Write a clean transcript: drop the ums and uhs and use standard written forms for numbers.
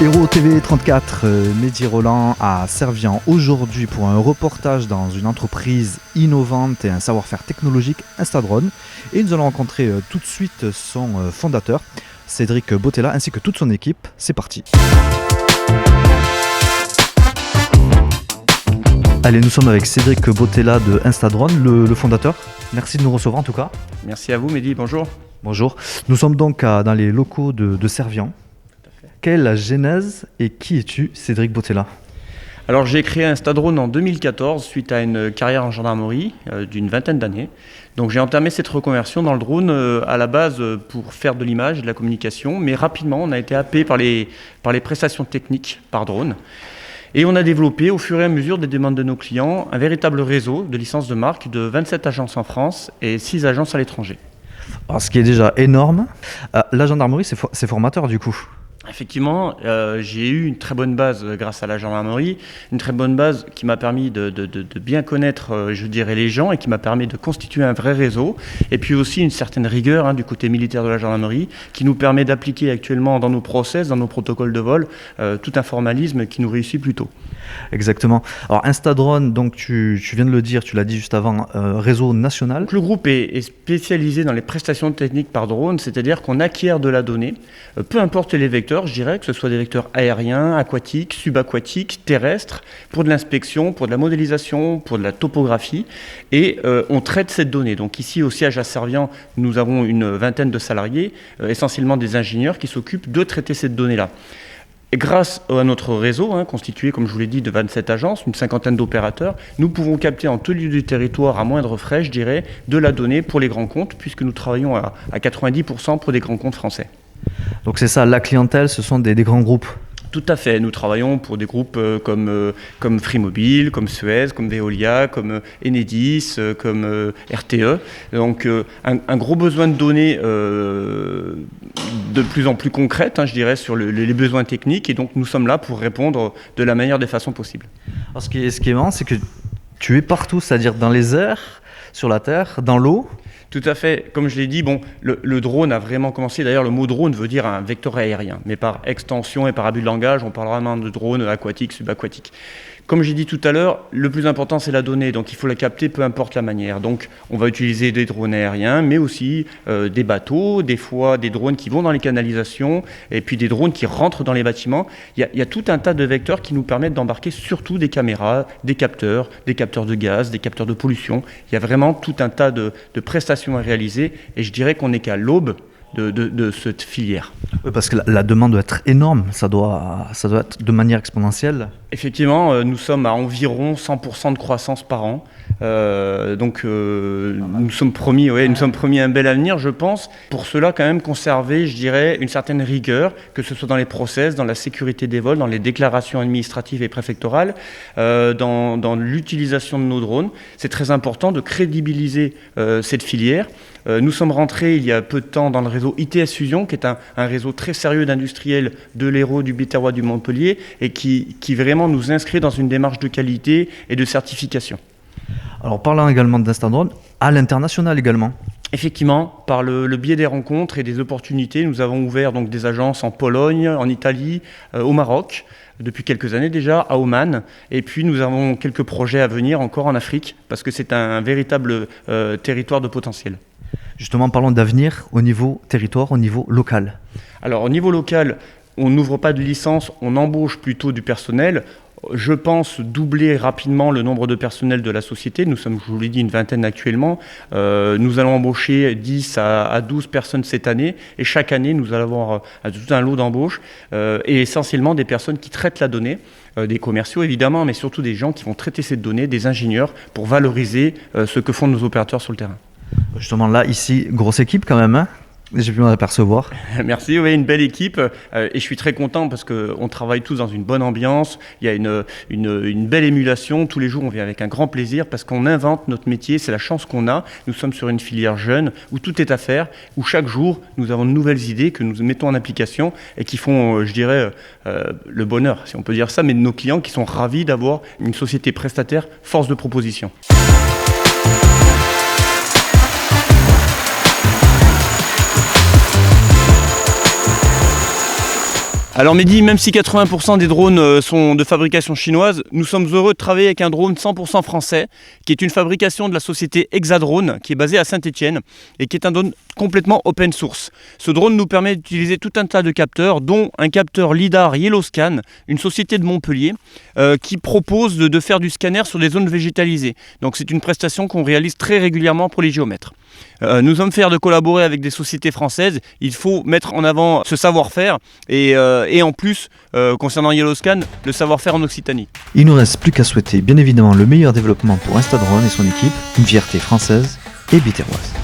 Héros TV 34, Mehdi Roland à Servien aujourd'hui pour un reportage dans une entreprise innovante et un savoir-faire technologique, Instadrone. Et nous allons rencontrer tout de suite son fondateur, Cédric Bottella, ainsi que toute son équipe. C'est parti. Allez, nous sommes avec Cédric Bottella de Instadrone, le fondateur. Merci de nous recevoir en tout cas. Merci à vous Mehdi, bonjour. Bonjour. Nous sommes donc dans les locaux de Servien. Quelle est la genèse et qui es-tu, Cédric Bottella ? Alors j'ai créé Instadrone en 2014 suite à une carrière en gendarmerie d'une vingtaine d'années. Donc j'ai entamé cette reconversion dans le drone à la base pour faire de l'image et de la communication, mais rapidement on a été happé par les prestations techniques par drone. Et on a développé au fur et à mesure des demandes de nos clients un véritable réseau de licences de marque de 27 agences en France et 6 agences à l'étranger. Alors, ce qui est déjà énorme, la gendarmerie c'est formateur du coup. Effectivement, j'ai eu une très bonne base grâce à la gendarmerie, une très bonne base qui m'a permis de bien connaître, je dirais, les gens et qui m'a permis de constituer un vrai réseau. Et puis aussi une certaine rigueur du côté militaire de la gendarmerie qui nous permet d'appliquer actuellement dans nos process, dans nos protocoles de vol, tout un formalisme qui nous réussit plutôt. Exactement. Alors Instadrone, donc tu viens de le dire, tu l'as dit juste avant, réseau national. Donc, le groupe est spécialisé dans les prestations techniques par drone, c'est-à-dire qu'on acquiert de la donnée, peu importe les vecteurs, je dirais, que ce soit des vecteurs aériens, aquatiques, subaquatiques, terrestres, pour de l'inspection, pour de la modélisation, pour de la topographie, et on traite cette donnée. Donc ici au siège à Servien, nous avons une vingtaine de salariés, essentiellement des ingénieurs qui s'occupent de traiter cette donnée-là. Et grâce à notre réseau, constitué, comme je vous l'ai dit, de 27 agences, une cinquantaine d'opérateurs, nous pouvons capter en tout lieu du territoire, à moindre frais, je dirais, de la donnée pour les grands comptes, puisque nous travaillons à 90% pour des grands comptes français. Donc c'est ça, la clientèle, ce sont des grands groupes. Tout à fait, nous travaillons pour des groupes comme Free Mobile, comme Suez, comme Veolia, comme Enedis, comme RTE. Donc un gros besoin de données de plus en plus concrètes, je dirais, sur les besoins techniques. Et donc nous sommes là pour répondre de la meilleure des façons possibles. Alors, ce qui est marrant, c'est que tu es partout, c'est-à-dire dans les airs, sur la terre, dans l'eau. Tout à fait. Comme je l'ai dit, le drone a vraiment commencé. D'ailleurs, le mot drone veut dire un vecteur aérien. Mais par extension et par abus de langage, on parle vraiment de drone aquatique, subaquatique. Comme j'ai dit tout à l'heure, le plus important, c'est la donnée. Donc, il faut la capter, peu importe la manière. Donc, on va utiliser des drones aériens, mais aussi des bateaux, des fois des drones qui vont dans les canalisations, et puis des drones qui rentrent dans les bâtiments. Il y a tout un tas de vecteurs qui nous permettent d'embarquer surtout des caméras, des capteurs de gaz, des capteurs de pollution. Il y a vraiment tout un tas de prestations à réaliser, et je dirais qu'on n'est qu'à l'aube de cette filière. Oui, parce que la demande doit être énorme, ça doit être de manière exponentielle. Effectivement, nous sommes à environ 100% de croissance par an. Nous sommes promis un bel avenir, je pense. Pour cela, quand même, conserver, je dirais, une certaine rigueur, que ce soit dans les process, dans la sécurité des vols, dans les déclarations administratives et préfectorales, dans l'utilisation de nos drones. C'est très important de crédibiliser cette filière. Nous sommes rentrés il y a peu de temps dans le réseau ITS Fusion, qui est un réseau très sérieux d'industriels de l'Hérault, du Biterrois, du Montpellier, et qui vraiment nous inscrit dans une démarche de qualité et de certification. Alors parlant également d'Instadrone, à l'international également. Effectivement, par le biais des rencontres et des opportunités, nous avons ouvert donc des agences en Pologne, en Italie, au Maroc, depuis quelques années déjà, à Oman. Et puis nous avons quelques projets à venir encore en Afrique, parce que c'est un véritable territoire de potentiel. Justement, parlons d'avenir au niveau territoire, au niveau local. Alors au niveau local, on n'ouvre pas de licence, on embauche plutôt du personnel. Je pense doubler rapidement le nombre de personnels de la société. Nous sommes, je vous l'ai dit, une vingtaine actuellement. Nous allons embaucher 10 à 12 personnes cette année. Et chaque année, nous allons avoir tout un lot d'embauches. Et essentiellement des personnes qui traitent la donnée. Des commerciaux évidemment, mais surtout des gens qui vont traiter cette donnée, des ingénieurs, pour valoriser ce que font nos opérateurs sur le terrain. Justement là, ici, grosse équipe quand même, j'ai pu m'en apercevoir. Merci, oui, une belle équipe et je suis très content parce qu'on travaille tous dans une bonne ambiance, il y a une belle émulation, tous les jours on vient avec un grand plaisir parce qu'on invente notre métier, c'est la chance qu'on a, nous sommes sur une filière jeune où tout est à faire, où chaque jour nous avons de nouvelles idées que nous mettons en application et qui font, je dirais, le bonheur, si on peut dire ça, mais de nos clients qui sont ravis d'avoir une société prestataire force de proposition. Alors Mehdi, même si 80% des drones sont de fabrication chinoise, nous sommes heureux de travailler avec un drone 100% français, qui est une fabrication de la société Hexadrone, qui est basée à Saint-Étienne, et qui est un drone complètement open source. Ce drone nous permet d'utiliser tout un tas de capteurs, dont un capteur LiDAR Yellowscan, une société de Montpellier, qui propose de faire du scanner sur des zones végétalisées. Donc c'est une prestation qu'on réalise très régulièrement pour les géomètres. Nous sommes fiers de collaborer avec des sociétés françaises. Il faut mettre en avant ce savoir-faire et en plus, concernant Yellowscan, le savoir-faire en Occitanie. Il ne nous reste plus qu'à souhaiter bien évidemment le meilleur développement pour Instadrone et son équipe, une fierté française et biterroise.